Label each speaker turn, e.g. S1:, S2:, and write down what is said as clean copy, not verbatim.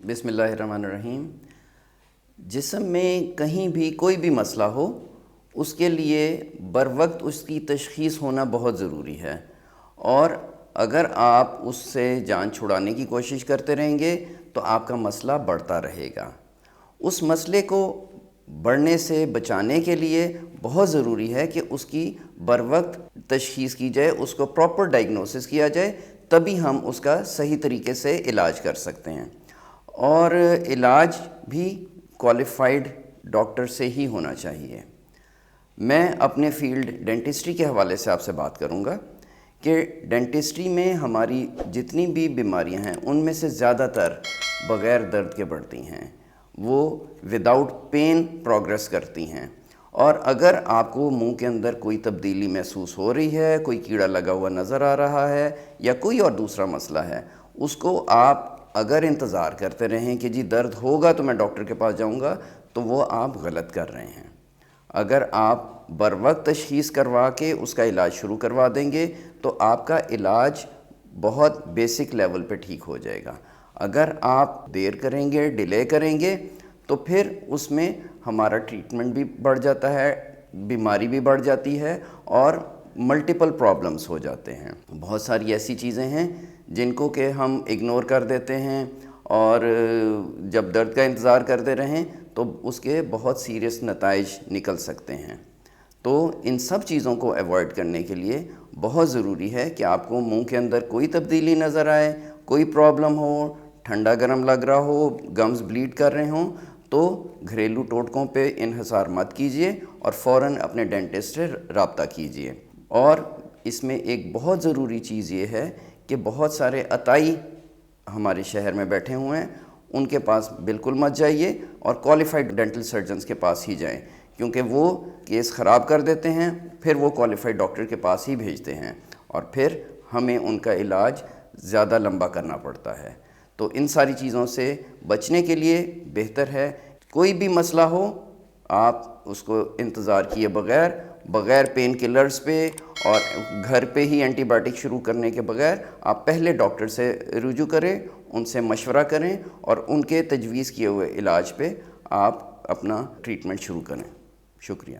S1: بسم اللہ الرحمن الرحیم۔ جسم میں کہیں بھی کوئی بھی مسئلہ ہو، اس کے لیے بر وقت اس کی تشخیص ہونا بہت ضروری ہے، اور اگر آپ اس سے جان چھڑانے کی کوشش کرتے رہیں گے تو آپ کا مسئلہ بڑھتا رہے گا۔ اس مسئلے کو بڑھنے سے بچانے کے لیے بہت ضروری ہے کہ اس کی بر وقت تشخیص کی جائے، اس کو پراپر ڈائگنوسس کیا جائے، تبھی ہم اس کا صحیح طریقے سے علاج کر سکتے ہیں۔ اور علاج بھی کوالیفائڈ ڈاکٹر سے ہی ہونا چاہیے۔ میں اپنے فیلڈ ڈینٹسٹری کے حوالے سے آپ سے بات کروں گا کہ ڈینٹسٹری میں ہماری جتنی بھی بیماریاں ہیں ان میں سے زیادہ تر بغیر درد کے بڑھتی ہیں، وہ وداؤٹ پین پروگریس کرتی ہیں۔ اور اگر آپ کو منہ کے اندر کوئی تبدیلی محسوس ہو رہی ہے، کوئی کیڑا لگا ہوا نظر آ رہا ہے یا کوئی اور دوسرا مسئلہ ہے، اس کو آپ اگر انتظار کرتے رہیں کہ جی درد ہوگا تو میں ڈاکٹر کے پاس جاؤں گا، تو وہ آپ غلط کر رہے ہیں۔ اگر آپ بر وقت تشخیص کروا کے اس کا علاج شروع کروا دیں گے تو آپ کا علاج بہت بیسک لیول پہ ٹھیک ہو جائے گا۔ اگر آپ دیر کریں گے، ڈیلے کریں گے، تو پھر اس میں ہمارا ٹریٹمنٹ بھی بڑھ جاتا ہے، بیماری بھی بڑھ جاتی ہے اور ملٹیپل پرابلمس ہو جاتے ہیں۔ بہت ساری ایسی چیزیں ہیں جن کو کہ ہم اگنور کر دیتے ہیں، اور جب درد کا انتظار کرتے رہیں تو اس کے بہت سیریس نتائج نکل سکتے ہیں۔ تو ان سب چیزوں کو ایوائڈ کرنے کے لیے بہت ضروری ہے کہ آپ کو منہ کے اندر کوئی تبدیلی نظر آئے، کوئی پرابلم ہو، ٹھنڈا گرم لگ رہا ہو، گمز بلیڈ کر رہے ہوں، تو گھریلو ٹوٹکوں پہ انحصار مت کیجیے اور فوراً اپنے ڈینٹسٹ سے رابطہ کیجیے۔ اور اس میں ایک بہت ضروری چیز یہ ہے کہ بہت سارے عطائی ہمارے شہر میں بیٹھے ہوئے ہیں، ان کے پاس بالکل مت جائیے اور کوالیفائڈ ڈینٹل سرجنز کے پاس ہی جائیں، کیونکہ وہ کیس خراب کر دیتے ہیں، پھر وہ کوالیفائڈ ڈاکٹر کے پاس ہی بھیجتے ہیں اور پھر ہمیں ان کا علاج زیادہ لمبا کرنا پڑتا ہے۔ تو ان ساری چیزوں سے بچنے کے لیے بہتر ہے کوئی بھی مسئلہ ہو آپ اس کو انتظار کیے بغیر پین کلرز پہ اور گھر پہ ہی اینٹی بائیوٹک شروع کرنے کے بغیر آپ پہلے ڈاکٹر سے رجوع کریں، ان سے مشورہ کریں اور ان کے تجویز کیے ہوئے علاج پہ آپ اپنا ٹریٹمنٹ شروع کریں۔ شکریہ۔